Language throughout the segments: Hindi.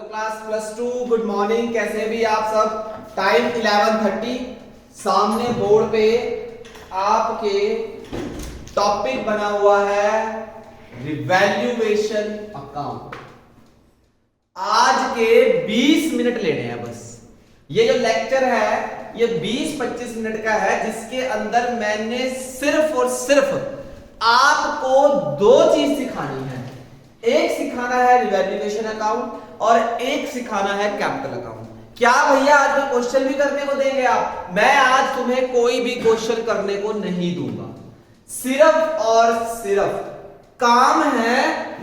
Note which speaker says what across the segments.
Speaker 1: Class plus two good morning. कैसे भी आप सब। टाइम 11:30। सामने बोर्ड पे आपके टॉपिक बना हुआ है रिवैल्यूएशन अकाउंट। आज के 20 मिनट लेने हैं बस। ये जो लेक्चर है ये 20-25 मिनट का है, जिसके अंदर मैंने सिर्फ और सिर्फ आपको दो चीज सिखानी है। एक सिखाना है रिवैल्यूएशन अकाउंट और एक सिखाना है कैपिटल अकाउंट। क्या भैया आज कोई क्वेश्चन भी करने को देंगे आप? मैं आज तुम्हें कोई भी क्वेश्चन करने को नहीं दूंगा। सिर्फ और सिर्फ काम है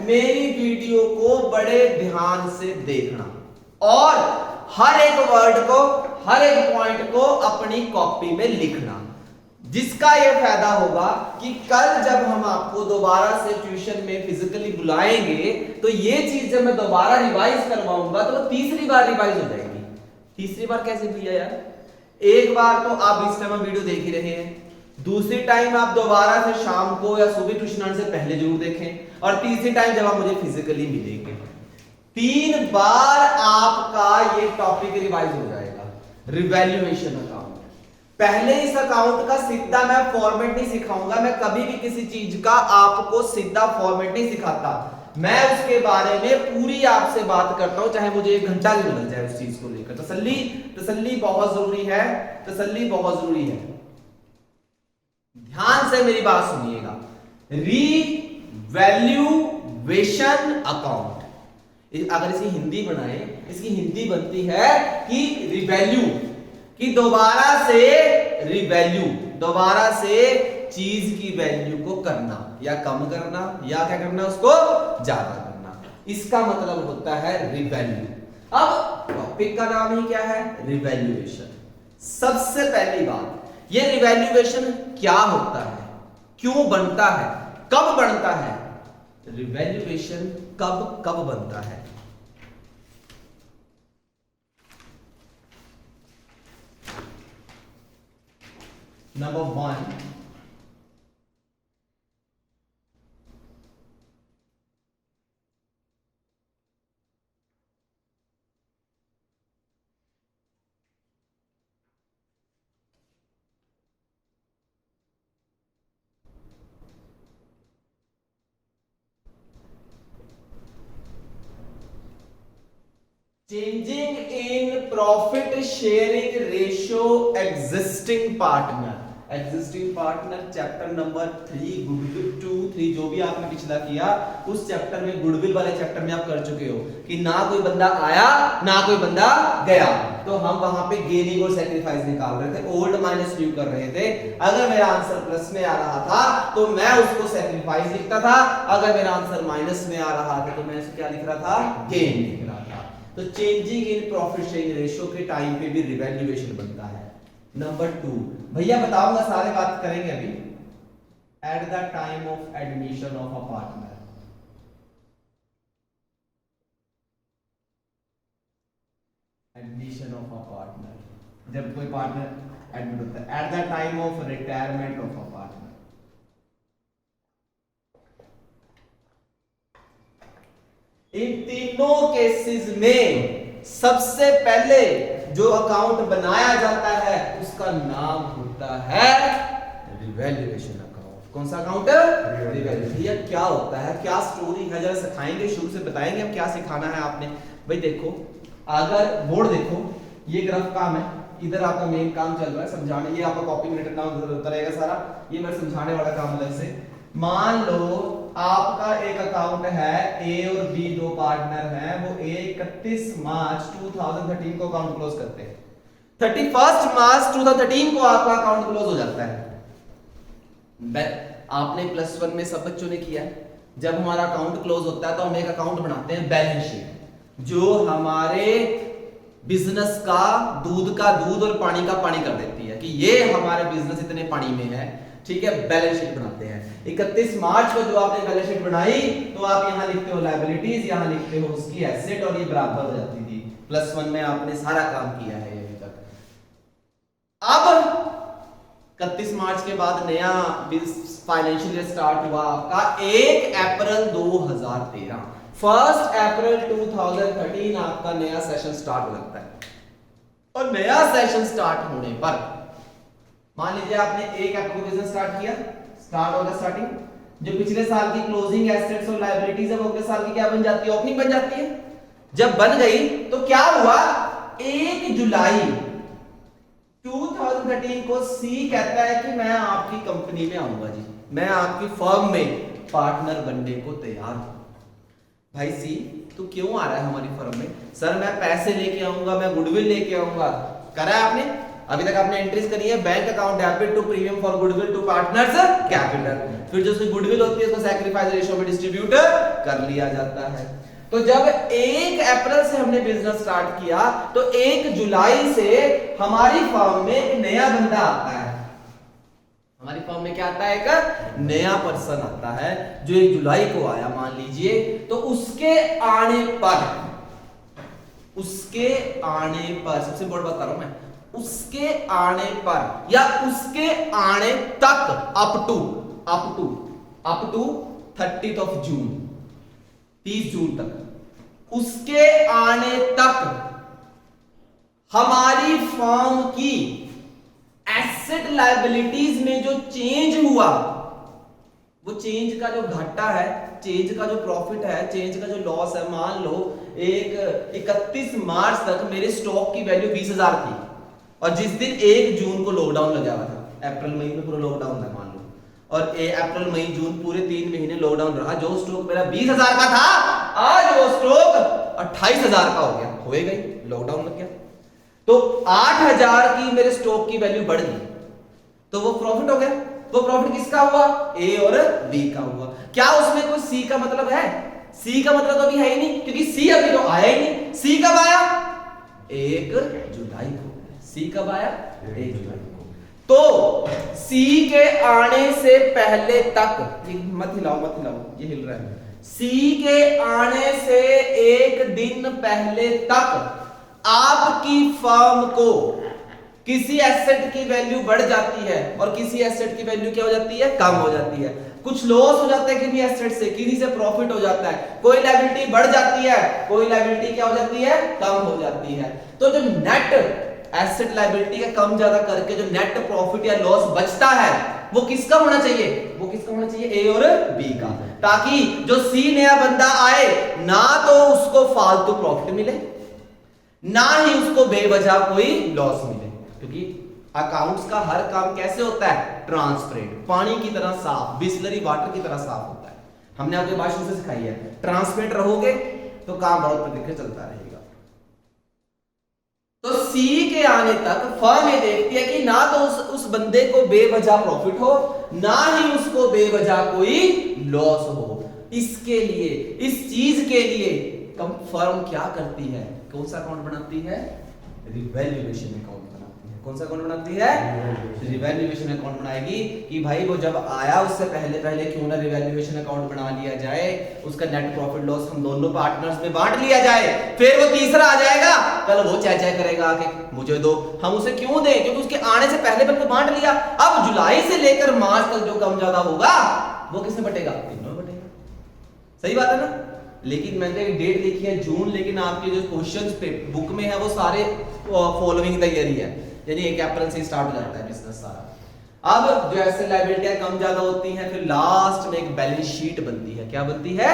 Speaker 1: मेरी वीडियो को बड़े ध्यान से देखना और हर एक वर्ड को, हर एक पॉइंट को अपनी कॉपी में लिखना, जिसका यह फायदा होगा कि कल जब हम आपको दोबारा से ट्यूशन में फिजिकली बुलाएंगे तो ये चीज जब मैं दोबारा रिवाइज करवाऊंगा तो वो तीसरी बार रिवाइज हो जाएगी। तीसरी बार कैसे भैया यार? एक बार तो आप इस टाइम वीडियो देख ही रहे हैं, दूसरी टाइम आप दोबारा से शाम को या सुबह ट्यूशन आने से पहले जरूर देखें, और तीसरी टाइम जब आप मुझे फिजिकली मिलेंगे। 3 बार आपका ये टॉपिक रिवाइज हो जाएगा, रिवैल्यूएशन अकाउंट। पहले इस अकाउंट का सीधा मैं फॉर्मेट नहीं सिखाऊंगा। मैं कभी भी किसी चीज का आपको सीधा फॉर्मेट नहीं सिखाता। मैं उसके बारे में पूरी आपसे बात करता हूं, चाहे मुझे 1 घंटा भी लग जाए उस चीज को लेकर। तसल्ली बहुत जरूरी है, तसल्ली बहुत जरूरी है। ध्यान से मेरी बात सुनिएगा। रिवैल्यूएशन अकाउंट, अगर इसकी हिंदी बनाए, इसकी हिंदी बनती है कि रिवैल्यू, कि दोबारा से रिवैल्यू, दोबारा से चीज की वैल्यू को करना या कम करना या क्या करना, उसको ज्यादा करना। इसका मतलब होता है रिवैल्यू। अब टॉपिक का नाम ही क्या है? रिवैल्यूएशन। सबसे पहली बात, ये रिवैल्यूएशन क्या होता है, क्यों बनता है, कब बनता है? रिवैल्यूएशन कब कब बनता है? Number 1, changing in profit sharing ratio existing partner. Existing partner chapter number 3 goodwill 2-3 जो भी आपने पिछला किया उस चैप्टर में, गुडविल वाले चैप्टर में आप कर चुके हो कि ना कोई बंदा आया ना कोई बंदा गया, तो हम वहां पे गेनिंग और सैक्रिफाइस निकाल रहे थे, ओल्ड माइनस न्यू कर रहे थे। अगर मेरा आंसर प्लस में आ रहा था तो मैं उसको सैक्रिफाइस लिखता था, अगर मेरा आंसर माइनस में आ रहा था तो मैं उसको क्या लिख रहा था? गेन लिख रहा था। तो changing in profit sharing ratio के टाइम पे भी रिवैल्यूएशन बनता है। नंबर 2, भैया बताऊंगा, सारे बात करेंगे अभी। At the time of admission of a partner, admission of a partner, जब कोई पार्टनर एडमिट होता है। At the time of retirement of a partner, इन तीनों केसेस में सबसे पहले जो अकाउंट बनाया जाता है उसका नाम होता है रिवैल्यूएशन अकाउंट। कौन सा अकाउंट? रिवैल्यूएशन। भैया क्या होता है, क्या स्टोरी है, जरा सिखाएंगे, शुरू से बताएंगे हम क्या सिखाना है आपने। भाई देखो, अगर बोर्ड देखो, ये ग्राफ काम है, इधर आपका मेन काम चल रहा है समझाने, ये आपका कॉपी में रटना होता रहेगा सारा, ये मेरा समझाने वाला काम अलग से। मान लो आपका एक अकाउंट है, ए और बी दो पार्टनर हैं, वो 31 मार्च 2013 को अकाउंट क्लोज करते हैं। 31 मार्च 2013 को आपका अकाउंट क्लोज हो जाता है। आपने +1 में सब बच्चों ने किया है। जब हमारा अकाउंट क्लोज होता है तो हम एक अकाउंट बनाते हैं, बैलेंस शीट, जो हमारे बिजनेस का दूध और पानी का पानी कर देती है कि ये हमारे बिजनेस इतने पानी में है, ठीक है। बैलेंस शीट बनाते हैं। 31 मार्च को जो आपने बैलेंस शीट बनाई तो आप यहां लिखते हो लायबिलिटीज, यहां लिखते हो उसकी एसेट, और ये बराबर हो जाती थी। +1 में आपने सारा काम किया है अभी तक। अब 31 मार्च के बाद नया फाइनेंशियल ईयर स्टार्ट हुआ आपका 1 अप्रैल 2013। 1 अप्रैल 2013 आपका नया सेशन स्टार्ट हो लगता है, और नया सेशन स्टार्ट होने पर मान लीजिए आपने 1 अप्रैल को बिजनेस स्टार्ट किया, स्टार्ट होगा स्टार्टिंग, जो पिछले साल की क्लोजिंग एसेट्स और लायबिलिटीज है वो अगले साल की क्या बन जाती है, ओपनिंग बन जाती है। जब बन गई तो क्या हुआ, 1 जुलाई 2013 को सी कहता है कि मैं आपकी कंपनी में आऊंगा जी, मैं आपकी फर्म में पार्टनर बनने को तैयार हूं। भाई सी तू क्यों आ रहा है हमारी फर्म में? सर मैं पैसे लेके आऊंगा, मैं गुडविल लेके आऊंगा। करा है आपने? अभी तक आपने एंट्रीज करी है, bank account debit to premium for goodwill to partners capital, फिर जो उसकी गुडविल होती है उसको सैक्रिफाइस रेशियो में डिस्ट्रीब्यूट कर लिया जाता है। तो जब 1 अप्रैल से हमने बिजनेस स्टार्ट किया तो 1 जुलाई से हमारी फर्म में एक नया बंदा आता है, हमारी फर्म में क्या आता है, एक नया पर्सन आता है जो 1 जुलाई को आया मान लीजिए। तो उसके आने पर सबसे इंपॉर्टेंट बात कर रहा हूं मैं, उसके आने पर या उसके आने तक अप टू 30 जून 30 जून तक, उसके आने तक हमारी फर्म की एसेट लायबिलिटीज में जो चेंज हुआ, वो चेंज का जो घाटा है, चेंज का जो प्रॉफिट है, चेंज का जो लॉस है, मान लो 31 मार्च तक मेरे स्टॉक की वैल्यू 20,000 थी, और जिस दिन 1 जून को लॉकडाउन लगा हुआ था, अप्रैल मई में पूरा लॉकडाउन था मान लो, और अप्रैल मई जून पूरे 3 महीने लॉकडाउन रहा, जो स्टॉक मेरा 20,000 का था आज वो स्टॉक 28,000 का हो गया, हो गई, लॉकडाउन लग गया, तो 8,000 की मेरे स्टॉक की वैल्यू बढ़ गई, तो वो प्रॉफिट हो गया। वो प्रॉफिट किसका हुआ, ए और बी का हुआ। क्या उसमें कोई सी का मतलब है? सी का मतलब तो अभी है ही नहीं, क्योंकि सी अभी तो आया ही नहीं। सी कब आया, 1 जुलाई को। सी कब आया, 1 जुलाई को। तो सी के आने से पहले तक, मत हिलाओ ये हिल रहा है, सी के आने से 1 दिन पहले तक आपकी फर्म को किसी एसेट की वैल्यू बढ़ जाती है और किसी एसेट की वैल्यू क्या हो जाती है, कम हो जाती है। कुछ लॉस हो जाता है किसी एसेट से, किसी से प्रॉफिट हो जाता है, कोई लायबिलिटी बढ़ जाती है, कोई लायबिलिटी क्या हो जाती है, कम हो जाती है। तो जो नेट एसेट लायबिलिटी का कम ज्यादा करके जो नेट प्रॉफिट या लॉस बचता है वो किसका होना चाहिए, वो किसका होना चाहिए, ए और बी का, ताकि जो सी नया बंदा आए ना तो उसको फालतू प्रॉफिट मिले ना ही उसको बेवजह कोई लॉस मिले। क्योंकि अकाउंट्स का हर काम कैसे होता है, ट्रांसपेरेंट, पानी की तरह साफ, बिस्लरी वाटर की तरह साफ होता है। हमने आपके बात शुरू से सिखाई है, ट्रांसपेरेंट रहोगे तो काम बहुत प्रक्रिया चलता रहेगा। तो सी के आने तक फर्म ये देखती है कि ना तो उस बंदे को बेवजह प्रॉफिट हो ना ही उसको बेवजह कोई लॉस हो। इसके लिए, इस चीज के लिए फर्म क्या करती है, कौन सा अकाउंट बनाती है, रिवैल्यूएशन अकाउंट बनाती है। कौन सा अकाउंट बनाती है, रिवैल्यूएशन अकाउंट बनाएगी कि भाई वो जब आया उससे पहले क्यों ना रिवैल्यूएशन अकाउंट बना लिया जाए, उसका नेट प्रॉफिट लॉस हम दोनों पार्टनर्स में बांट लिया जाए, फिर वो तीसरा आ जाएगा, कल वो चाय करेगा आके मुझे दो, हम उसे क्यों दें, क्योंकि उसके आने से पहले तो बांट लिया। अब जुलाई से लेकर मार्च तक जो कम ज्यादा होगा वो किसमें बटेगा, तीनों में बटेगा। सही बात है ना। लेकिन मैंने एक डेट लिखी है जून, लेकिन आपके जो क्वेश्चंस पे बुक में है वो सारे फॉलोइंग द ईयर ही है, यानी 1 अप्रैल से स्टार्ट हो जाता है बिजनेस सारा। अब जो एसेट लायबिलिटीयां कम ज्यादा होती हैं, फिर लास्ट में एक बैलेंस शीट बनती है। क्या बनती है,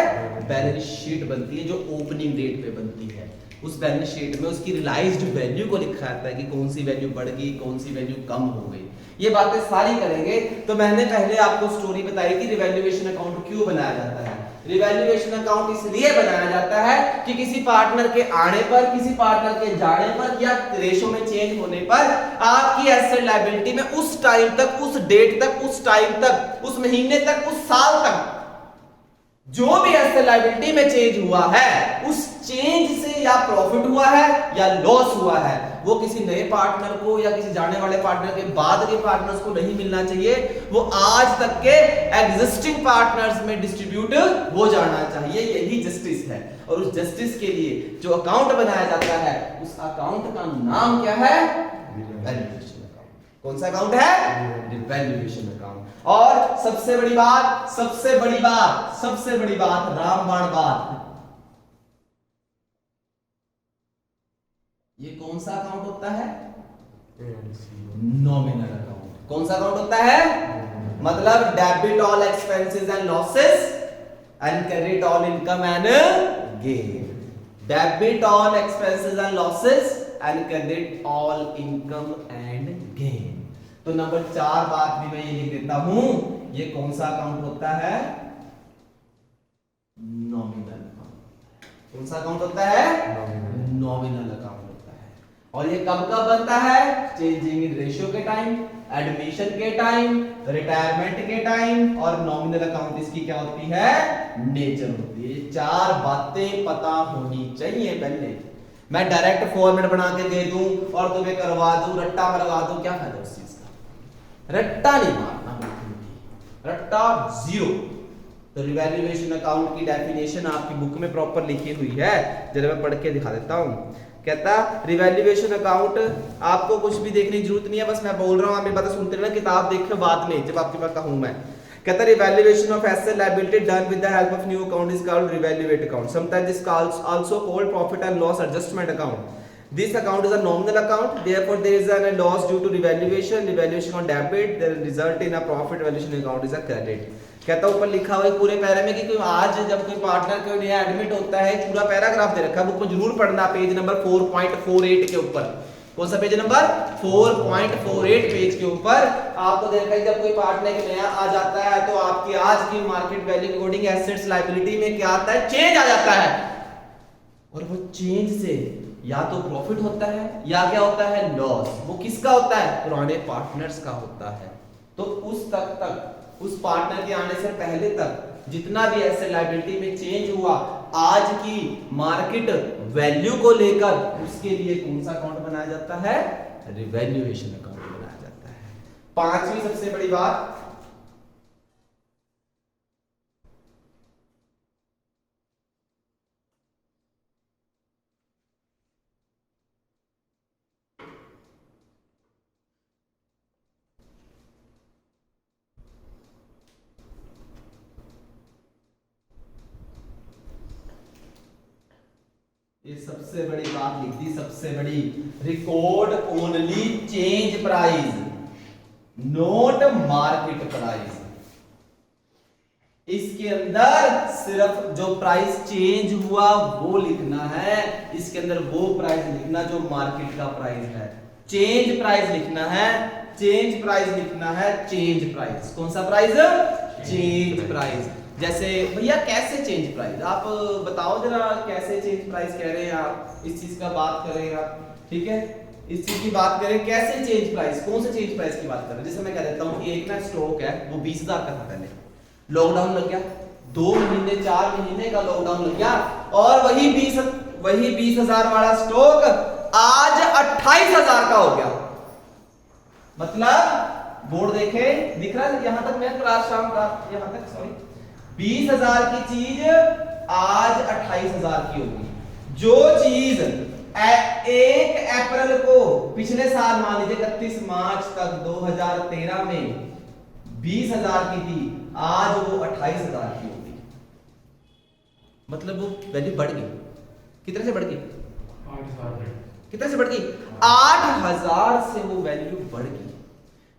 Speaker 1: बैलेंस शीट बनती है, जो ओपनिंग डेट पे बनती है। उस बैलेंस शीट में उसकी रियलाइज्ड वैल्यू को लिखा जाता है कि कौन सी वैल्यू बढ़ गई, कौन सी वैल्यू कम हो गई। ये बातें सारी करेंगे। तो मैंने पहले आपको स्टोरी बताई कि रिवैल्यूएशन अकाउंट क्यों बनाया जाता है। रिवैल्यूएशन अकाउंट इसलिए बनाया जाता है कि किसी पार्टनर के आने पर, किसी पार्टनर के जाने पर या रेशो में चेंज होने पर आपकी एसेट लायबिलिटी में उस टाइम तक, उस डेट तक, उस टाइम तक, उस महीने तक, उस साल तक जो भी एसेट लायबिलिटी में चेंज हुआ है, उस चेंज से या प्रॉफिट हुआ है या लॉस हुआ है, वो किसी नए पार्टनर को या किसी जाने वाले पार्टनर के बाद के पार्टनर्स को नहीं मिलना चाहिए, वो आज तक के एग्जिस्टिंग पार्टनर्स में डिस्ट्रीब्यूट हो जाना चाहिए। यही जस्टिस है। और उस जस्टिस के लिए जो अकाउंट बनाया जाता है, उस अकाउंट का नाम क्या है, रिवैल्यूएशन अकाउंट। कौन सा अकाउंट है, रिवैल्यूएशन अकाउंट। और सबसे बड़ी बात रामबाण बात, ये कौन सा अकाउंट होता है? Nominal account. कौन सा अकाउंट होता है? मतलब debit all expenses and losses and credit all income and gain. Debit all expenses and losses and credit all income and gain. तो नंबर 4 बात भी मैं ये लिख देता हूं, ये कौन सा अकाउंट होता है? Nominal account. कौन सा अकाउंट होता है? नॉमिनल अकाउंट होता है। और ये कब कब बनता है? चेंजिंग इन रेशियो के टाइम, एडमिशन के टाइम, रिटायरमेंट के टाइम, और नॉमिनल अकाउंट इसकी क्या होती है? नेचर होती है। 4 बातें पता होनी चाहिए पहले। मैं डायरेक्ट फॉर्मेट बना के दे दूं और तुम्हें करवा दूं, रट्टा मरवा दूं, क्या फायदा उस चीज का? रट्टा नहीं मारना, रट्टा जीरो। तो रिवैल्यूएशन अकाउंट की डेफिनेशन आपकी बुक में प्रॉपर लिखी हुई है, जरा मैं पढ़ के दिखा देता हूं। कहता रिवैल्यूएशन अकाउंट, आपको कुछ भी देखने की जरूरत नहीं है, बस मैं बोल रहा हूं, आप मेरी बातें सुनते रहना, किताब देखो बाद में जब आपके पास कहूं मैं। कहता revaluation of asset liability done with the help of new account is called revaluate account. Sometimes it is also called profit and loss adjustment account. This account is a nominal account, therefore there is a loss due to revaluation. Revaluation on debit, the result in a profit. Valuation account is a credit. कहता ऊपर लिखा हुआ है पूरे पैरा में कि कोई आज जब कोई पार्टनर कोई नया एडमिट होता है, पूरा पैराग्राफ दे रखा है, बुक में जरूर पढ़ना, पेज नंबर 4.48 के ऊपर। कौन सा पेज नंबर? 4.48 पेज के ऊपर आपको दे रखा है जब कोई पार्टनर नया आ जाता है तो आपकी आज की market value according assets liability में क्या आता है? चेंज आ जाता है। और वो चेंज से या तो प्रॉफिट होता है या क्या होता है? लॉस। वो किसका होता है? पुराने पार्टनर्स का होता है। तो उस तक उस पार्टनर के आने से पहले तक जितना भी एसेट लायबिलिटी में चेंज हुआ आज की मार्केट वैल्यू को लेकर, उसके लिए कौन सा अकाउंट बनाया जाता है? रिवैल्यूएशन अकाउंट बनाया जाता है। 5वीं सबसे बड़ी बात, ये सबसे बड़ी बात लिख दी, सबसे बड़ी, record only change price note market price. इसके अंदर सिर्फ जो प्राइस चेंज हुआ वो लिखना है, इसके अंदर वो प्राइस लिखना जो मार्केट का प्राइस है। चेंज प्राइस लिखना है, चेंज प्राइस लिखना है, चेंज प्राइस। कौन सा प्राइस? Change price. जैसे भैया कैसे चेंज प्राइस, आप बताओ जरा, कैसे चेंज प्राइस कह रहे हैं आप? इस चीज का बात कर रहे हैं आप, ठीक है, इस चीज की बात करें, कैसे चेंज प्राइस, कौन से चेंज प्राइस की बात कर रहे हैं? जैसे मैं कह देता हूं एक ना स्टॉक है, वो 20,000 का था, पहले लॉकडाउन लग गया, 2 महीने 4 महीने का लॉकडाउन लग गया, और वही 20,000 वाला स्टॉक आज 28,000 का हो गया। मतलब बोर्ड देखे, दिख रहा है यहां तक, मैं क्लास शाम का यहां तक, सॉरी, 20,000 की चीज आज 28,000 की होगी। जो चीज 1 अप्रैल को पिछले साल, मान लीजिए 31 मार्च तक 2013 में 20,000 की थी, आज वो 28,000 की होगी। मतलब वो वैल्यू बढ़ गई। कितने से बढ़ गई? 8,000। कितने से बढ़ गई? 8,000 से वो वैल्यू बढ़ गई।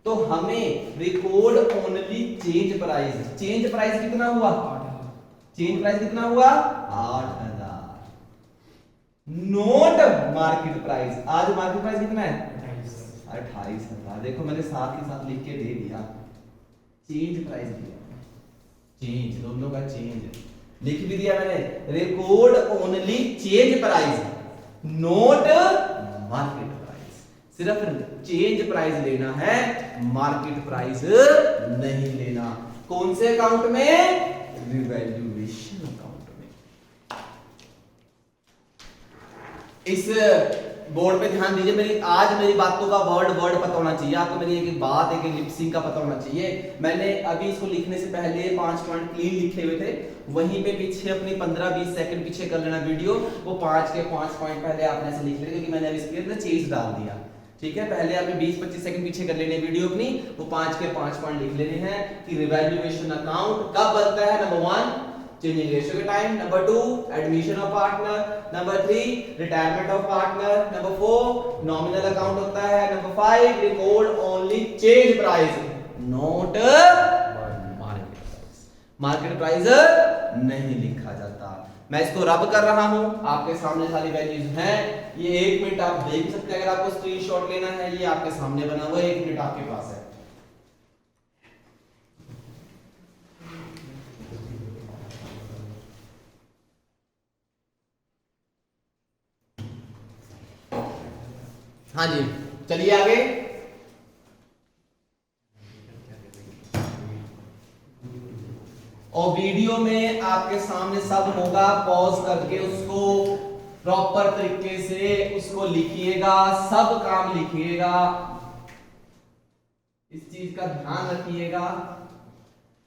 Speaker 1: तो हमें record only change price, change price कितना हुआ? 8,000। चेंज प्राइस कितना हुआ? 8,000। नोट मार्केट प्राइस, आज मार्केट प्राइस कितना है? 28,000। देखो मैंने साथ ही साथ लिख के दे दिया, चेंज प्राइस दिया, चेंज, दोनों का चेंज लिख भी दिया मैंने। Record only change price note market price. सिर्फ चेंज प्राइस लेना है, मार्केट प्राइस नहीं लेना। कौन से अकाउंट में? रिवैल्यूएशन अकाउंट में। इस बोर्ड पे ध्यान दीजिए, मेरी बातों का वर्ड पता होना चाहिए आपको, मेरी एक बात, एक लिपसिंग का पता होना चाहिए। मैंने अभी इसको लिखने से पहले 5 पॉइंट क्लीन लिखे हुए थे, वहीं पे पीछे अपनी 15-20 सेकंड पीछे कर लेना वीडियो, वो 5 के 5 पॉइंट पहले आपने ऐसे लिख लेना, क्योंकि मैंने अभी इसके अंदर चेंज डाल दिया, ठीक है। पहले आपने 20-25 सेकंड पीछे कर लेने वीडियो अपनी, वो 5 के 5 पॉइंट लिख लेने हैं कि रिवैल्यूएशन अकाउंट कब बनता है। नंबर 1, चेंजिंग रेशियो के time, number 2 admission of partner, number 3 retirement of partner, number 4 nominal account होता है, number 5 record only change price not market price नहीं लिखा जाता। मैं इसको रब कर रहा हूं, आपके सामने सारी वैल्यूज हैं, ये 1 मिनट आप देख सकते हैं। अगर आपको स्क्रीनशॉट लेना है, ये आपके सामने बना हुआ है, 1 मिनट आपके पास है। हाँ जी, चलिए आगे। और वीडियो में आपके सामने सब होगा, पॉज करके उसको प्रॉपर तरीके से उसको लिखिएगा, सब काम लिखिएगा, इस चीज का ध्यान रखिएगा।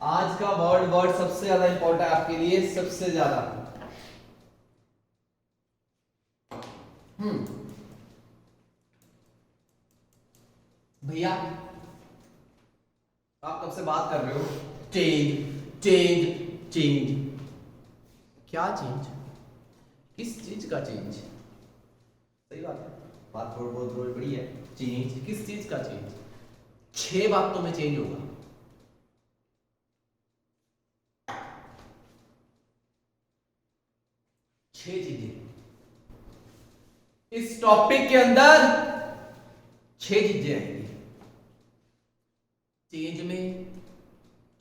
Speaker 1: आज का वर्ड सबसे ज्यादा इंपॉर्टेंट है आपके लिए, सबसे ज्यादा। भैया आप कब से बात कर रहे हो? चेंज चेंज चेंज, क्या चेंज? किस चीज का चेंज? सही बात है, बात बहुत बड़ी है। चेंज किस चीज का चेंज? 6 बातों में चेंज होगा। 6 चीजें इस टॉपिक के अंदर, 6 चीजें आएंगी। चेंज में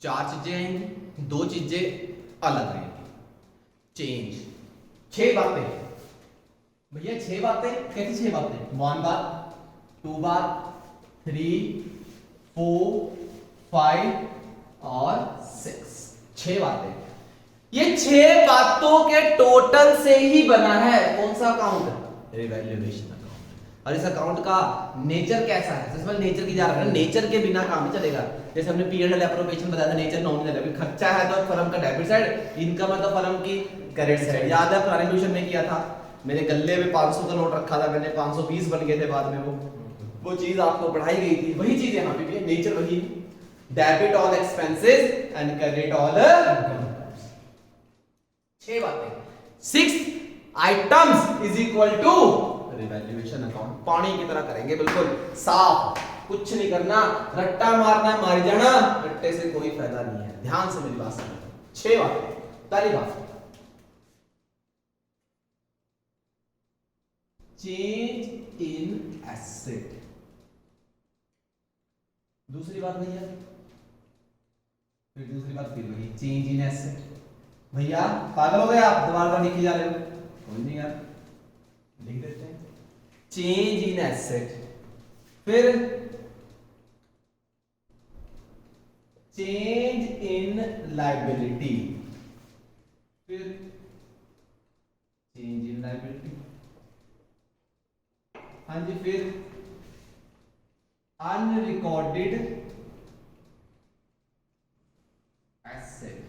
Speaker 1: 4 चीजें आएंगी, 2 चीजें अलग आएंगी। चेंज 6 बातें भैया, 6 बातें कैसी? 6 बातें, 1 बात, 2 बात, 3, 4, 5 और 6, 6 बातें। ये 6 बातों के टोटल से ही बना है कौन सा अकाउंट? Revaluation account. और इस अकाउंट का नेचर कैसा है? सबसे पहले नेचर की जा रहा है, नेचर के बिना काम नहीं चलेगा। जैसे हमने पीरियड एप्रोप्रिएशन बताया था, नेचर नॉमिनल है, खर्चा है तो फर्म का डेबिट साइड, इनकम है तो फर्म की क्रेडिट साइड। याद है पुराने ट्यूशन में किया था, मेरे गल्ले में 500 का नोट रखा था मैंने, 520 बन गए थे बाद में, वो चीज आपको पढ़ाई गई थी, वही चीज यहाँ पे भी है, नेचर वही, debit all expenses and credit all. 6 बातें, 6 items is equal to revaluation account. पानी की तरह करेंगे, बिल्कुल साफ, कुछ नहीं करना, रट्टा मारना मार जाना, रट्टे से कोई फायदा नहीं है। ध्यान से मेरी बात सुनो। 6 बातें। पहली बात, चेंज इन एसेट। दूसरी बात भैया, फिर दूसरी बात, फिर वही चेंज इन एसेट। भैया पागल हो गए आप, दोबारा लिखे जा रहे हो? कोई नहीं यार, लिख देते हैं चेंज इन एसेट, फिर चेंज इन लायबिलिटी, फिर चेंज इन लायबिलिटी, हाँ जी, फिर अनरिकॉर्डेड एसेट।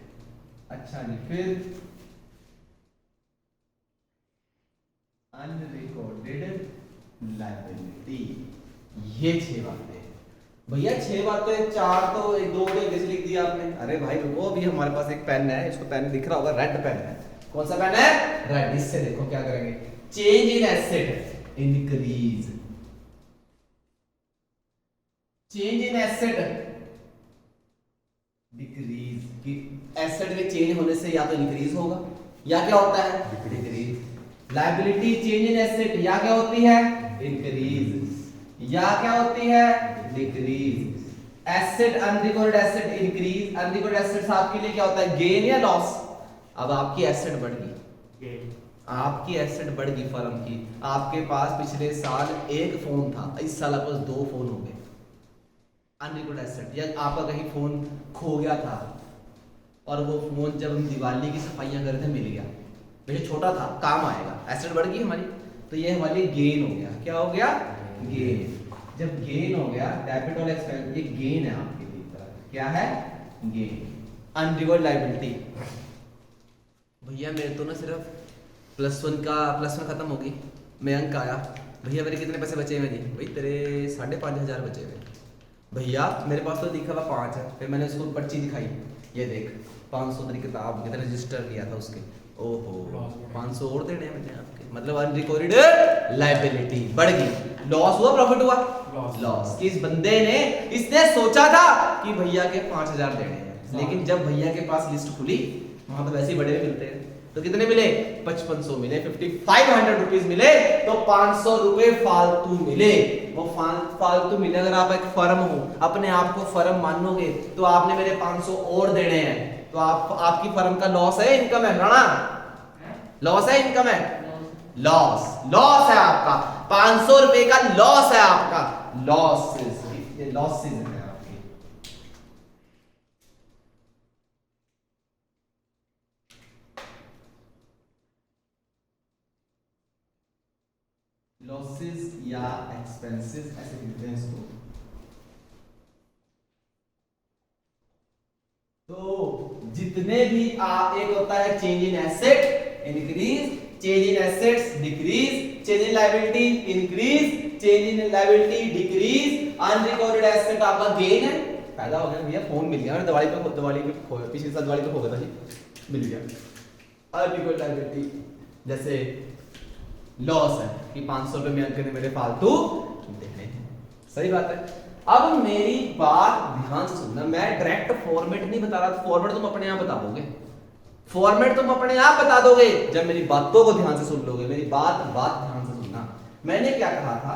Speaker 1: अच्छा जी, फिर अनरिकॉर्डेड लायबिलिटी। ये 6 बातें भैया, 6 बातें, 4 तो 1-2 जैसे लिख दिया आपने। अरे भाई रुको, अभी हमारे पास एक पेन है, इसको पेन दिख रहा होगा, रेड पेन है। कौन सा पेन है? रेड। इससे देखो क्या करेंगे, change in asset increase, change in asset decrease. कि एसेट के चेंज होने से या तो इंक्रीज होगा या क्या होता है? Decrease. Liability change in asset या क्या होती है? इंक्रीज, या क्या होती है? Decrease. Asset unrecorded asset increase, unrecorded assets आपके लिए क्या होता है? गेन या लॉस। अब आपकी एसेट बढ़ गई, आपकी एसेट बढ़ गई फर्म की, आपके पास पिछले साल 1 फोन था, इस साल आपके पास 2 फोन हो गए, अनरिकॉर्डेड एसेट। या आपका कहीं फोन खो गया था और वो फोन जब हम दिवाली की सफाइयां कर रहे थे मिल गया, वैसे छोटा था, काम आएगा, एसेट बढ़ गई हमारी, तो ये हमारे लिए गेन हो गया। क्या हो गया? गेन। जब गेन हो गया, डेबिट और एक्सपेंस, ये गेन है आपके लिए। क्या है? गेन। अनरिकॉर्डेड लायबिलिटी, भैया मेरे तो ना सिर्फ +1 खत्म होगी, मैं अंक आया, भैया मेरे कितने पैसे बचे हुए? जी भाई तेरे 5,500 बचे हुए। भैया मेरे पास तो दिखा हुआ 5 है, फिर मैंने उसको पर्ची दिखाई, ये देख 500 मेरी किताब कितने रजिस्टर लिया था उसके, ओहो 500 और देने हैं मैंने आपके, मतलब अनरिकॉर्डेड लायबिलिटी बढ़ गई। लॉस हुआ प्रॉफिट हुआ? लॉस। कि इस बंदे ने, इसने सोचा था कि भैया के 5000 देने हैं, लेकिन जब भैया के पास लिस्ट खुली वहां तो वैसे ही बड़े मिलते हैं, तो कितने मिले? 5500 मिले, 5500 रुपीज मिले, तो 500 रुपए फालतू मिले। वो फालतू मिले। अगर आप एक फर्म हो, अपने आप को फर्म मानोगे, तो आपने मेरे 500 और देने हैं, तो आपकी फर्म का लॉस है इनकम है राणा? लॉस है इनकम है? लॉस। लॉस है आपका 500 रुपए का लॉस है आपका। लॉसेस, ये लॉसेस है आपके। लॉसेस या एक्सपेंसेस ऐसे कहते हैं इसको। तो जितने भी एक होता है change in asset increase, change in assets decrease, change in liability increase, change in liability decrease, unrecorded asset आपका गेन है। फायदा हो गया भैया, फोन मिल गया, दिवाली पे पिछले साल दिवाली पे खो गया था जी, मिल गया। अनरिकॉर्डेड लायबिलिटी जैसे लॉस है कि 500 रुपए में अंक ने मेरे फालतू देने हैं। सही बात है। अब मेरी बात ध्यान से सुनना, मैं डायरेक्ट फॉर्मेट नहीं बता रहा, फॉर्मेट तुम अपने आप बता दोगे, फॉर्मेट तुम अपने आप बता दोगे जब मेरी बातों को ध्यान से सुन लोगे। मेरी बात ध्यान से सुनना। मैंने क्या कहा था,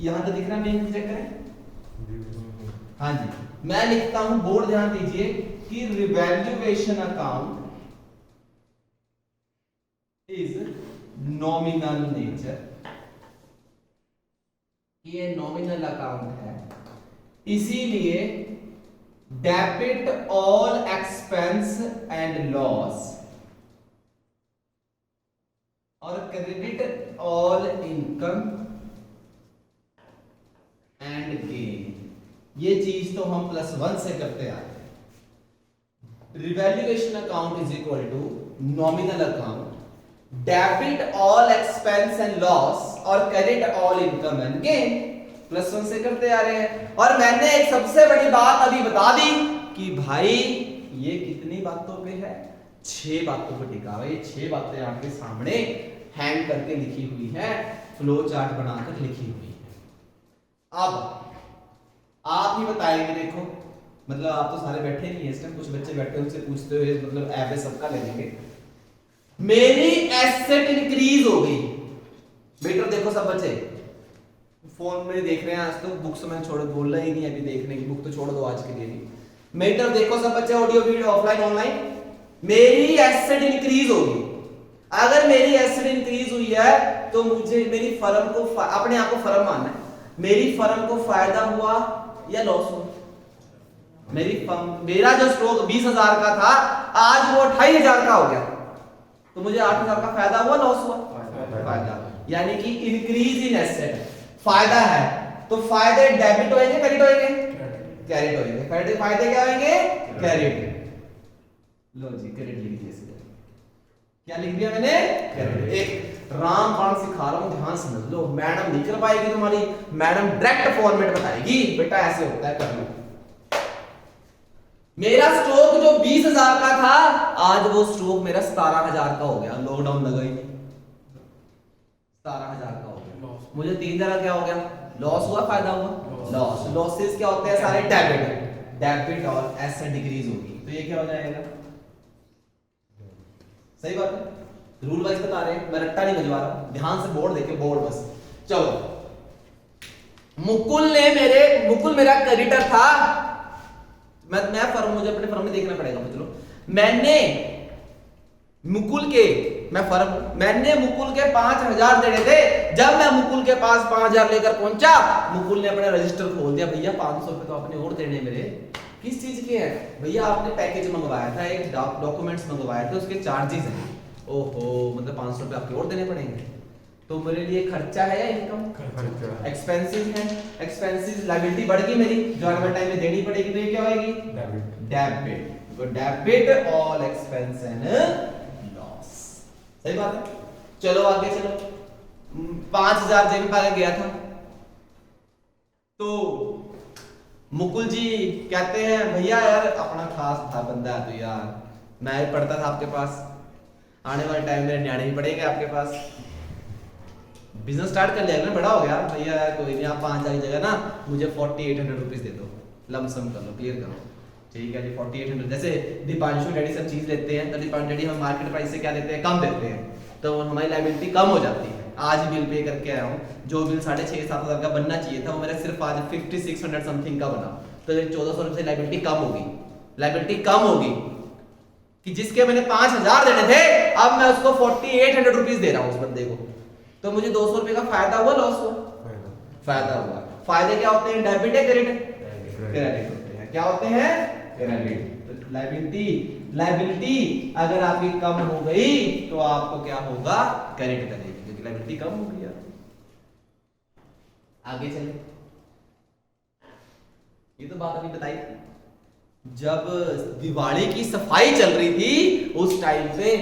Speaker 1: यहां तो दिख रहा है, मेन चेक करें। हाँ जी, मैं लिखता हूं, बोर्ड ध्यान दीजिए कि revaluation account is nominal nature. ये नॉमिनल अकाउंट है, इसीलिए debit all expense and loss और credit all income and gain. ये चीज तो हम +1 से करते आ रहे हैं। Revaluation account is equal to nominal account, debit all expense and loss और credit all income and gain, +1 से करते आ रहे हैं। और मैंने एक सबसे बड़ी बात अभी बता दी कि भाई ये कितनी बातों पे है, 6 बातों पे टिका हुआ। ये 6 बातें आपके सामने हैंग करके लिखी हुई है, फ्लो चार्ट बनाकर लिखी हुई है। अब आप ही बताएंगे, देखो मतलब आप तो सारे बैठे नहीं है इस टाइम, कुछ बच्चे बैठे उनसे पूछते हुए मतलब एवरेज सबका ले लेंगे। मेरी एसेट इंक्रीज हो गई, बेटर देखो सब बच्चे फोन में देख रहे हैं आज, तो बुक्स में छोड़, बोल रहा ही नहीं अभी, देखने की बुक तो छोड़ दो आज के लिए भी। मेटर देखो सब बच्चे, ऑडियो वीडियो ऑफलाइन ऑनलाइन। मेरी एसेट इंक्रीज होगी। अगर मेरी एसेट इंक्रीज हुई है तो मुझे मेरी फर्म को, अपने आप को फर्म मानना है, मेरी फर्म को फायदा हुआ या लॉस हुआ? मेरा जो स्टॉक 20,000 का था आज वो 28,000 का हो गया, तो मुझे 8,000 का फायदा हुआ लॉस हुआ? फायदा। यानी कि इंक्रीज इन एसेट फायदा है, तो फायदे डेबिट होएंगे क्रेडिट होएंगे? क्रेडिट होएंगे। फायदे क्या होंगे? क्रेडिट। लो जी क्रेडिट लिख दिया इसलिए, क्या लिख दिया मैंने? क्रेडिट। एक रामबाण सिखा रहा हूं, ध्यान समझ लो। मैडम नहीं कर पाएगी तुम्हारी, मैडम डायरेक्ट फॉर्मेट बताएगी, बेटा ऐसे होता है, कर लो। मेरा स्टॉक जो 20,000 का था आज वो स्टॉक मेरा 17,000 का हो गया, लॉकडाउन लगा ही 17,000 का हो गया। मुझे 3,000 क्या हो गया? लॉस हुआ फायदा हुआ? लॉस। लॉसेस क्या होते हैं? सारे डेबिट, डेबिट और एसेट डिक्रीज होगी, तो ये क्या हो जाएगा? सही बात है, रूल वाइज बता रहे हैं, मैं रट्टा नहीं बजवा रहा, ध्यान से बोर्ड देखे, बोर्ड बस। चलो, मुकुल मेरा क्रेडिटर था, मैं फर्म, मुझे अपने फर्म में देखना पड़ेगा मित्रों। मैंने मुकुल के 5,000 देने थे। जब मैं मुकुल के पास 5,000 लेकर पहुंचा, मुकुल ने अपना रजिस्टर खोल दिया, भैया 500 रुपए तो आपने और देने मेरे। किस चीज के हैं भैया? आपने पैकेज मंगवाया था, एक डॉक्यूमेंट्स मंगवाए थे, उसके चार्जेस हैं। ओहो, मतलब 500 रुपए आपके और देने पड़ेंगे, तो मेरे लिए खर्चा है या इनकम? खर्चा। एक्सपेंसेस है, एक्सपेंसेस लायबिलिटी बढ़ गई मेरी, जो आने वाले टाइम में देनी पड़ेगी, तो ये क्या होगी? डेबिट। तो debit all expense and loss. सही बात है। चलो आगे चलो, 5,000 जेब में गया था, तो मुकुल जी कहते हैं भैया यार अपना खास था बंदा है तो यार, मैं भी पढ़ता था आपके पास, आने वाले टाइम में न्याणे भी पढ़ेंगे आपके पास, बिजनेस स्टार्ट कर लिया ना, बड़ा हो गया भैया यार, कोई नहीं आप 5,000 की जगह ना मुझे 4800 रुपीज दे दो, लमसम कर लो, क्लियर करो, ठीक है जी 4800। जैसे दीपांशु डैडी सब चीज लेते हैं तो दीपांशु डैडी हम मार्केट प्राइस से क्या देते हैं, कम देते हैं, तो हमारी लाइबिलिटी कम हो जाती है। आज बिल पे करके आया हूँ, जो बिल 6,500-7,000 का बनना चाहिए था वो मेरा सिर्फ आज 5600 समथिंग का बना, तो 1400 रुपये से लाइबिलिटी कम होगी, लाइबिलिटी कम होगी कि जिसके मैंने 5,000 देने थे अब मैं उसको 4800 रुपीज दे रहा हूँ उस बंदे को, तो मुझे 200 रुपए का फायदा हुआ लॉस हुआ, फायदा हुआ। फायदे क्या होते हैं, डेबिट है क्रेडिट, क्रेडिट होते हैं, क्या होते हैं, क्रेडिट। तो लायबिलिटी, लायबिलिटी अगर आपकी कम हो गई तो आपको क्या होगा, क्रेडिट करेगी, क्योंकि लायबिलिटी कम हो गई। आगे चले, ये तो बात अभी बताई, जब दिवाली की सफाई चल रही थी उस टाइम पे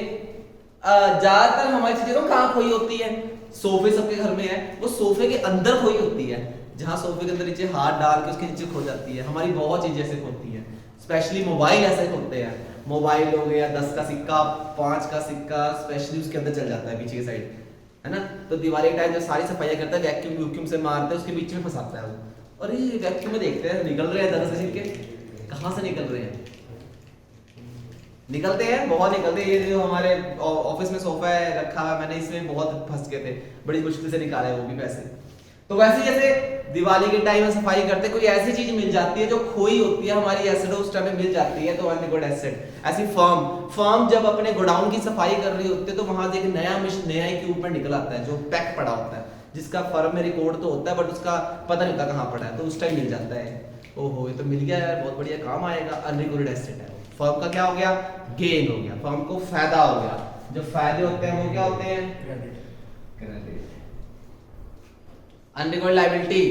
Speaker 1: ज्यादातर हमारी चीजें कहाँ खोई होती है, सोफे सबके घर में है, वो सोफे के अंदर खोई होती है, जहां सोफे के अंदर नीचे हाथ डाल के उसके नीचे खो जाती है। हमारी बहुत चीजें ऐसे होती है, स्पेशली मोबाइल ऐसे होते हैं, मोबाइल हो गया 10 का सिक्का, 5 का सिक्का, स्पेशली उसके अंदर चल जाता है पीछे की साइड, है ना। तो दिवाली के टाइम जब सारी सफाइयां करता है वैक्यूम वैक्यूम से मारते हैं उसके बीच में फंसाता है वो, और ये वैक्यूम में देखते हैं निकल रहे हैं 10 से छिलके, कहां से निकल रहे हैं, निकलते हैं बहुत निकलते हैं। ये जो हमारे ऑफिस में सोफा है रखा हुआ, मैंने इसमें बहुत फंस गए थे, बड़ी मुश्किल से निकाला है वो भी पैसे। तो वैसे जैसे दिवाली के टाइम में सफाई करते कोई ऐसी चीज मिल जाती है जो खोई होती है हमारी एसेट, उस टाइम में मिल जाती है तो अनरिकॉर्ड एसेट। ऐसी फर्म जब अपने गोडाउन की सफाई कर रही होती है तो वहां से एक नया इक्विपमेंट निकल आता है जो पैक पड़ा होता है, जिसका फर्म में रिकॉर्ड तो होता है बट उसका पता नहीं होता कहाँ पड़ा है, तो उस टाइम मिल जाता है, ओहो ये तो मिल गया यार, बहुत बढ़िया काम आएगा, अनरिकॉर्डेड एसेट है। फर्म का क्या हो गया, गेन हो गया, फर्म को फायदा हो गया। जो फायदे होते हैं वो क्या होते हैं, क्रेडिट। अनरिकॉर्ड लायबिलिटी,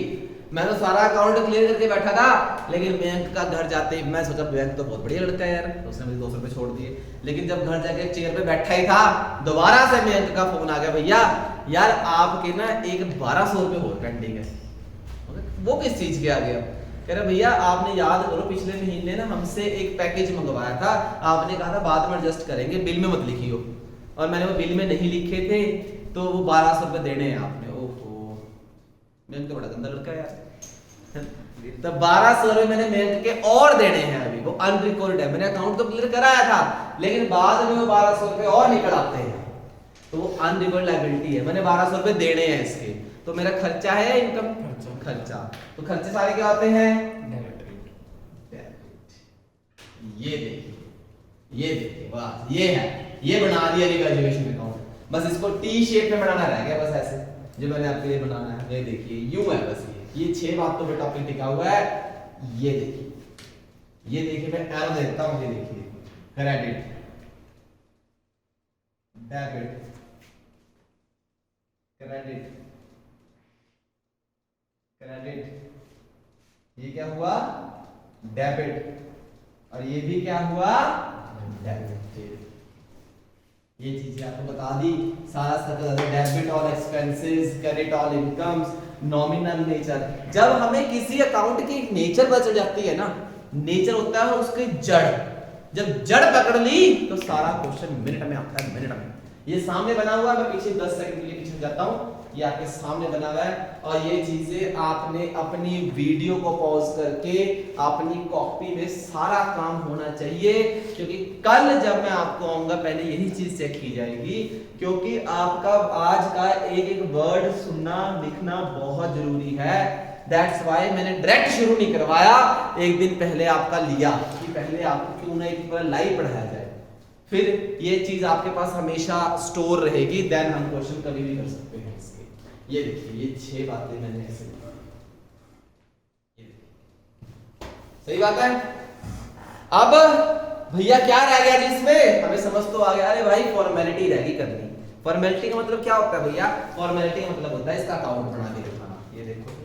Speaker 1: मैं तो सारा अकाउंट क्लियर करके बैठा था, लेकिन बैंक का घर जाते ही मैं सोचा बैंक तो बहुत बढ़िया लड़का है यार, तो उसने मुझे 200 रुपए छोड़ दिए, लेकिन जब घर जाके चेयर पे बैठा ही था दोबारा से बैंक का फोन आ गया, भैया यार आपके ना एक 1200 रुपए और पेंडिंग है। वो किस चीज के आ गया, कह रहे भैया आपने याद करो पिछले महीने ना हमसे एक पैकेज मंगवाया था, आपने कहा था बाद में एडजस्ट करेंगे, बिल में मत लिखियो, और मैंने वो बिल में नहीं लिखे थे तो वो 1200 रुपए देने हैं आपने। ओहो बैंक तो बड़ा गंदा लड़का है यार, तो 1200 रुपए मैंने बैंक के और देने हैं, अभी वो अनरिकॉर्ड है, मैंने अकाउंट तो क्लियर कराया था लेकिन बाद में वो 1200 रुपए और निकल आते हैं, तो वो अनरिकॉर्ड लायबिलिटी है, मैंने 1200 रुपए देने हैं इसके, तो मेरा खर्चा है इनकम, खर्चा, तो खर्चे सारे क्या होते हैं, ये देखिए, ये देखिए, वाह ये है, ये बना दिया रिवैल्यूएशन अकाउंट, बस इसको टी शेप में बनाना रह गया, बस ऐसे जो मैंने आपके लिए बनाना है, ये देखिए यूं है बस, ये 6 बातों पे टॉपिक टिका हुआ है, ये देखिए, ये देखिए मैं एरो देता हूं, ये देखिए क्रेडिट, डेबिट, क्रेडिट, क्रेडिट, ये क्या हुआ, डेबिट, और ये भी क्या हुआ, डेबिट। ये चीजें आपको बता दी, सारा circle, debit all expenses, credit all incomes, nominal nature. जब हमें किसी अकाउंट की नेचर पता चल जाती है ना, नेचर होता है उसकी जड़, जब जड़ पकड़ ली तो सारा क्वेश्चन मिनट में आता है, मिनट में। ये सामने बना हुआ है, मैं पीछे 10 सेकंड के लिए पीछे जाता हूं, ये आपके सामने बना हुआ है, और ये चीजें आपने अपनी वीडियो को पॉज करके अपनी कॉपी में सारा काम होना चाहिए, क्योंकि कल जब मैं आपको आऊंगा पहले यही चीज चेक की जाएगी, क्योंकि आपका आज का एक एक वर्ड सुनना लिखना बहुत जरूरी है। दैट्स वाई मैंने डायरेक्ट शुरू नहीं करवाया, एक दिन पहले आपका लिया कि पहले आपको क्यों ना एक पूरा लाइव पढ़ाया जाए, फिर ये चीज आपके पास हमेशा स्टोर रहेगी, देन हम क्वेश्चन कभी भी कर सकते हैं इसके। ये देखिए ये 6 बातें मैंने ऐसे, सही बात है। अब भैया क्या रह गया जिसमें हमें समझ तो आ गया, अरे भाई फॉर्मेलिटी रह गई करनी। फॉर्मेलिटी का मतलब क्या होता है भैया, फॉर्मेलिटी का मतलब होता है इसका अकाउंट बना के दिखाना। ये देखो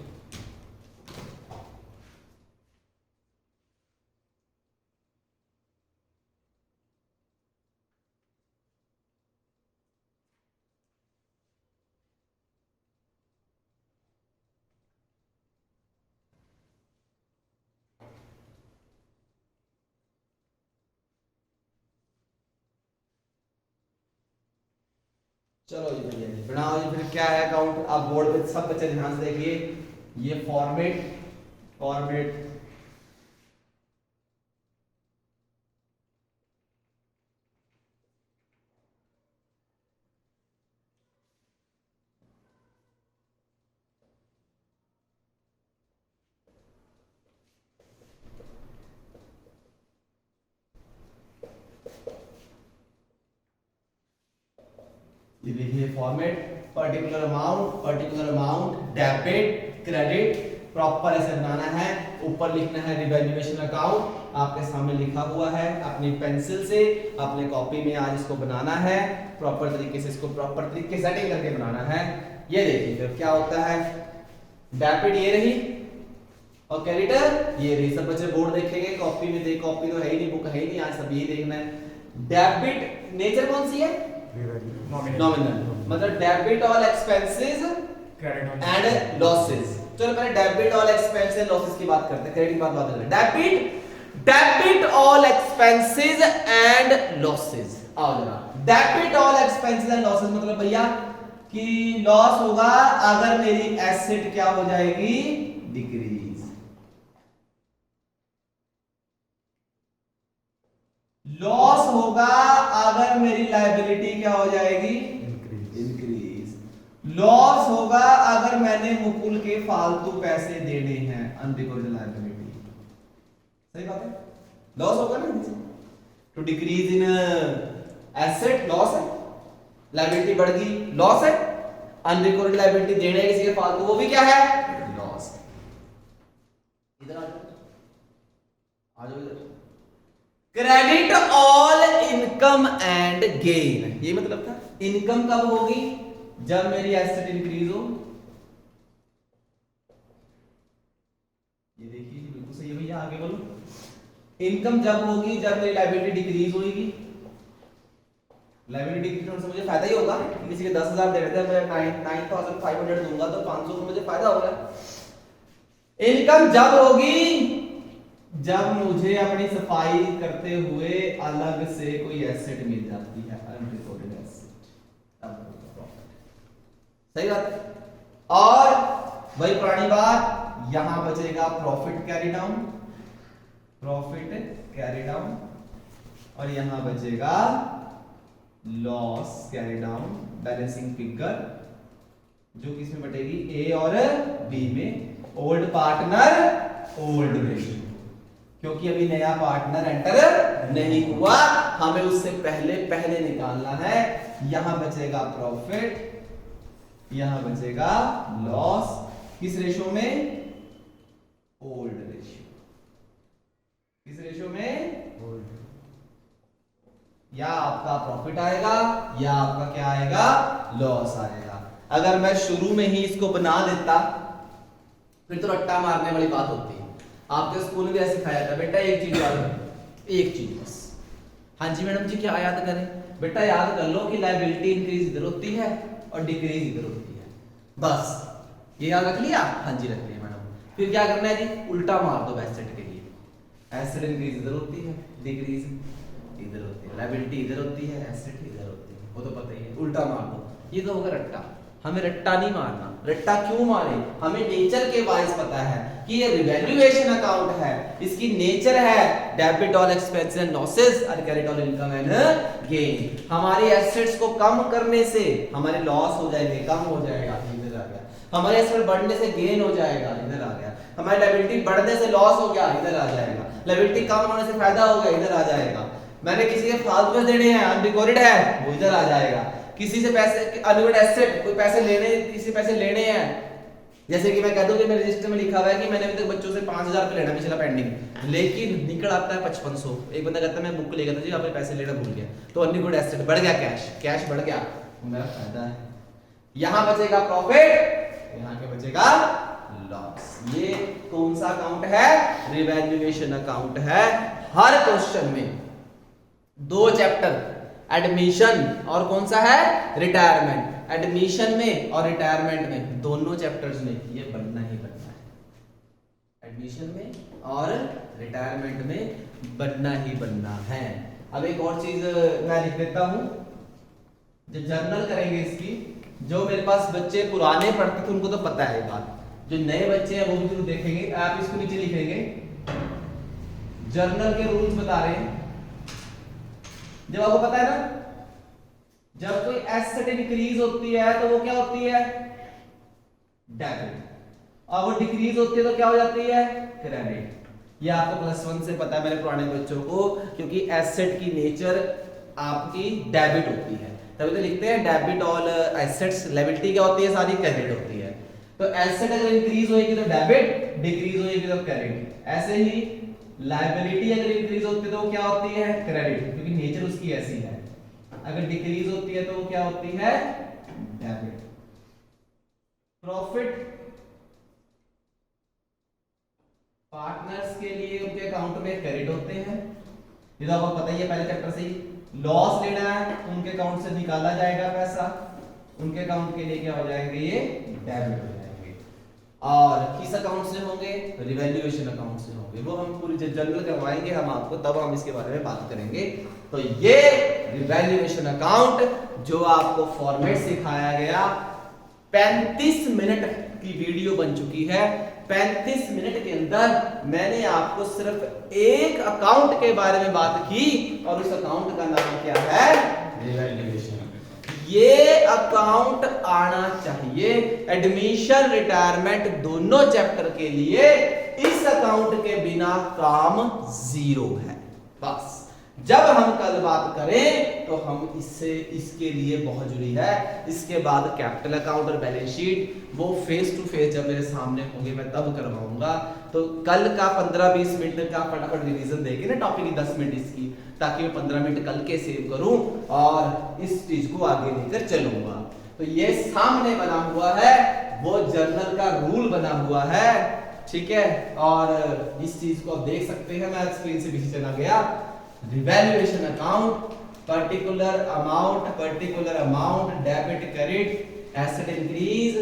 Speaker 1: चलो जी भैया जी बनाओ जी, फिर क्या है अकाउंट। आप बोर्ड पे सब बच्चे ध्यान से देखिए, ये फॉर्मेट फॉर्मेट ये देखिए format, particular amount debit credit, proper ऐसे बनाना है। ऊपर लिखना है रिवैल्यूएशन अकाउंट, आपके सामने लिखा हुआ है, अपनी पेंसिल से अपने कॉपी में आज इसको बनाना है प्रॉपर तरीके से, इसको प्रॉपर तरीके से सेटिंग करके बनाना है। ये देखिए फिर क्या होता है, डेबिट ये रही और क्रेडिटर ये रही। सब बच्चे बोर्ड देखेंगे, कॉपी में देख, कॉपी तो है ही नहीं, बुक है ही नहीं, आज सब यही देखना है। डेबिट नेचर कौन सी है, नॉमिनल, मतलब debit all expenses and losses. चलो पहले debit all expenses and losses की बात करते हैं, क्रेडिट की बात करते हैं। Debit all expenses and losses. आओ जरा, debit all expenses and losses मतलब भैया कि लॉस होगा अगर मेरी एसेट क्या हो जाएगी, डिक्रीज। लॉस होगा अगर मेरी लायबिलिटी क्या हो जाएगी, इंक्रीज। लॉस होगा अगर मैंने मुकुल के फालतू पैसे देने हैं, अनरिकॉर्डेड लायबिलिटी। सही बात है, लॉस होगा ना। To decrease in asset loss है, लायबिलिटी बढ़ गई लॉस है, अनरिकॉर्डेड लायबिलिटी देने किसी के फालतू वो भी क्या है, लॉस। इधर आ जाओ इधर। Credit all income and gain, ये मतलब था। इनकम कब होगी, जब मेरी एसेट इंक्रीज हो। ये देखिए बिल्कुल सही है भैया, आगे बोलो। इनकम जब होगी जब मेरी लायबिलिटी डिक्रीज होगी। लायबिलिटी डिक्रीज होने से मुझे फायदा ही होगा, किसी के 10,000 दे रहे थे, मैं 9,500 दूंगा तो 500 का मुझे फायदा होगा। इनकम जब होगी जब मुझे अपनी सफाई करते हुए अलग से कोई एसेट मिल जाती है, अनरिकॉर्डेड एसेट, तब प्रॉफिट। सही बात है। और वही पुरानी बात, यहां बचेगा प्रॉफिट कैरी डाउन, और यहां बचेगा loss carry down, balancing figure, जो किसमें बटेगी, ए और बी में। ओल्ड पार्टनर ओल्ड रेशियो, क्योंकि अभी नया पार्टनर एंटर नहीं हुआ, हमें उससे पहले निकालना है। यहां बचेगा प्रॉफिट, यहां बचेगा लॉस, किस रेशियो में, ओल्ड रेशियो। किस रेशियो में, ओल्ड। या आपका प्रॉफिट आएगा या आपका क्या आएगा, लॉस आएगा। अगर मैं शुरू में ही इसको बना देता फिर तो रट्टा मारने वाली बात होती है। आपके स्कूल में भी ऐसे सिखाया था, बेटा एक चीज याद रखो, एक चीज बस। हाँ जी मैडम जी, क्या याद करें, बेटा याद कर लो कि लायबिलिटी इंक्रीज इधर होती है और डिक्रीज इधर होती है, बस ये याद रख लिया। हाँ जी रख लिया मैडम। फिर क्या करना है जी, उल्टा मार दो एसेट के लिए। एसेट इंक्रीज इधर होती है, डिक्रीज इधर होती है, लायबिलिटी इधर होती है, एसेट इधर होती है, वो तो पता ही है, उल्टा मार दो। ये तो होगा रट्टा। हमें रट्टा नहीं मारना। रट्टा क्यों मारे, हमें नेचर के वाइज पता है कि ये रिवैल्यूएशन अकाउंट है, इसकी नेचर है debit all expenses and losses और credit all income and gain. हमारी एसेट्स को कम करने से हमारे लॉस हो जाएंगे, कम हो जाएगा, इधर आ गया। हमारे एसेट बढ़ने से गेन हो जाएगा, इधर आ गया। हमारी लायबिलिटी बढ़ने से लॉस हो गया, इधर आ जाएगा। लायबिलिटी कम होने से फायदा हो गया, इधर आ जाएगा। मैंने किसी के फालतू में देने हैं, अनरिकॉर्डेड है, वो इधर आ जाएगा। किसी से पैसे, अनरिकॉर्डेड एसेट, कोई पैसे लेने, किसी पैसे लेने हैं, जैसे कि मैं कह दूं कि मेरे रजिस्टर में लिखा हुआ है कि मैंने अभी तक बच्चों से 5,000 रुपए लेना पिछला पेंडिंग, लेकिन निकल आता है 5500। एक बंदा कहता है मैं बुक ले गया था जी, आपने पैसे लेना भूल गया, तो अनरिकॉर्डेड एसेट बढ़ गया, कैश बढ़ गया, मेरा फायदा है। यहां बचेगा प्रॉफिट, यहां क्या बचेगा, लॉस। ये कौन सा अकाउंट है, रिवैल्यूएशन अकाउंट है। हर क्वेश्चन में 2 चैप्टर, एडमिशन और कौन सा है, रिटायरमेंट। एडमिशन में और रिटायरमेंट में, दोनों चैप्टर्स में ये बनना ही बनना है। एडमिशन में और रिटायरमेंट में बनना ही बनना है। अब एक और चीज मैं लिख देता हूं, जो जर्नल करेंगे इसकी, जो मेरे पास बच्चे पुराने पढ़ते थे उनको तो पता है ये बात, जो नए बच्चे हैं वो भी जरूर देखेंगे। आप इसको नीचे लिखेंगे, जर्नल के रूल्स बता रहे हैं। जब आपको पता है ना, जब कोई एसेट इंक्रीज होती है तो वो क्या होती है, डेबिट, और वो डिक्रीज होती है तो क्या हो जाती है, क्रेडिट। ये आपको +1 से पता है मेरे पुराने बच्चों को, क्योंकि एसेट की नेचर आपकी डेबिट होती है, तभी तो लिखते हैं डेबिट ऑल एसेट्स, लायबिलिटी क्या होती है, सारी क्रेडिट होती है। तो एसेट अगर इंक्रीज होएगी तो डेबिट, डिक्रीज होएगी तो क्रेडिट। ऐसे ही लायबिलिटी अगर इंक्रीज होती है तो क्या होती है, क्रेडिट, क्योंकि नेचर उसकी ऐसी है। अगर डिक्रीज होती है तो क्या होती है, डेबिट। प्रॉफिट पार्टनर्स के लिए उनके अकाउंट में क्रेडिट होते हैं, ये तो आपको पता ही है पहले चैप्टर से ही। लॉस लेना है उनके अकाउंट से निकाला जाएगा पैसा, उनके अकाउंट के लिए क्या हो जाएंगे, ये डेबिट हो जाएंगे। और किस अकाउंट से होंगे, रिवैल्यूएशन अकाउंट से होंगे। वो हम पूरी जनरल करवाएंगे हम आपको, तब हम इसके बारे में बात करेंगे। तो ये रिवैल्यूएशन अकाउंट जो आपको फॉर्मेट सिखाया गया, 35 मिनट की वीडियो बन चुकी है। 35 मिनट के अंदर मैंने आपको सिर्फ एक अकाउंट के बारे में बात की, और उस अकाउंट का नाम क्या है, रिवैल्यूएशन। ये अकाउंट आना चाहिए एडमिशन रिटायरमेंट दोनों चैप्टर के लिए। इस अकाउंट के बिना काम 0 है। बस जब हम कल बात करें तो हम इसके लिए बहुत जरूरी है। इसके बाद कैपिटल अकाउंट और बैलेंस शीट वो फेस टू फेस जब मेरे सामने होंगे मैं तब करवाऊंगा। तो कल का 15-20 मिनट का फटाफट रिवीजन देके ना टॉपिक की 10 मिनट इसकी, ताकि मैं 15 मिनट कल के सेव करूं और इस चीज को आगे लेकर चलूंगा। तो ये सामने बना हुआ है वो जर्नल का रूल बना हुआ है, ठीक है। और इस चीज को आप देख सकते हैं, मैं स्क्रीन से पीछे चला गया। Revaluation account, particular amount debit credit, asset increase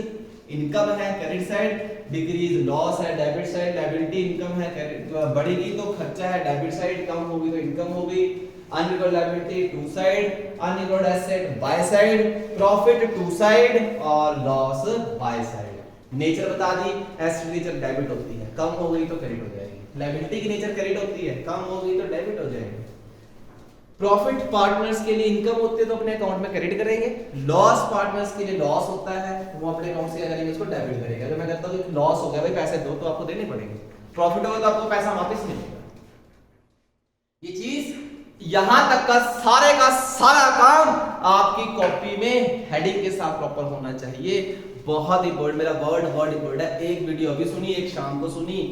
Speaker 1: income है क्रेडिट साइड, डिक्रीज लॉस है डेबिट साइड, लायबिलिटी इनकम है बढ़ेगी तो खर्चा है डेबिट साइड, कम होगी तो इनकम होगी, unrecorded liability to side, unrecorded asset by side, profit to side और लॉस बाय साइड। नेचर बता दी, एसेट नेचर डेबिट होती है, कम हो गई तो क्रेडिट हो जाएगी। लायबिलिटी की नेचर क्रेडिट होती है, कम हो गई तो डेबिट हो जाएगी। प्रॉफिट पार्टनर्स के लिए इनकम होती है तो अपने अकाउंट में क्रेडिट करेंगे। लॉस पार्टनर्स के लिए लॉस होता है, वो अपने अकाउंट से क्या करेंगे, उसको डेबिट करेंगे। अगर मैं कहता हूं कि लॉस हो गया भाई पैसे दो, तो आपको देने पड़ेंगे। प्रॉफिट होगा तो आपको पैसा वापस मिलेगा। ये चीज यहां तक का सारा काम आपकी कॉपी में हेडिंग के साथ प्रॉपर होना चाहिए। बहुत इंपॉर्टेंट, मेरा वर्ड इंपॉर्टेंट है। एक वीडियो अभी सुनी, एक शाम को सुनी,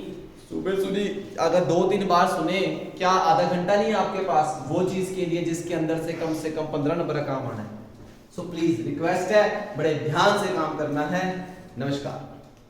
Speaker 1: सुबह सुनी, अगर 2-3 बार सुने, क्या आधा घंटा नहीं है आपके पास वो चीज के लिए जिसके अंदर से कम 15 नंबर का काम आना है। सो प्लीज रिक्वेस्ट है, बड़े ध्यान से काम करना है। नमस्कार।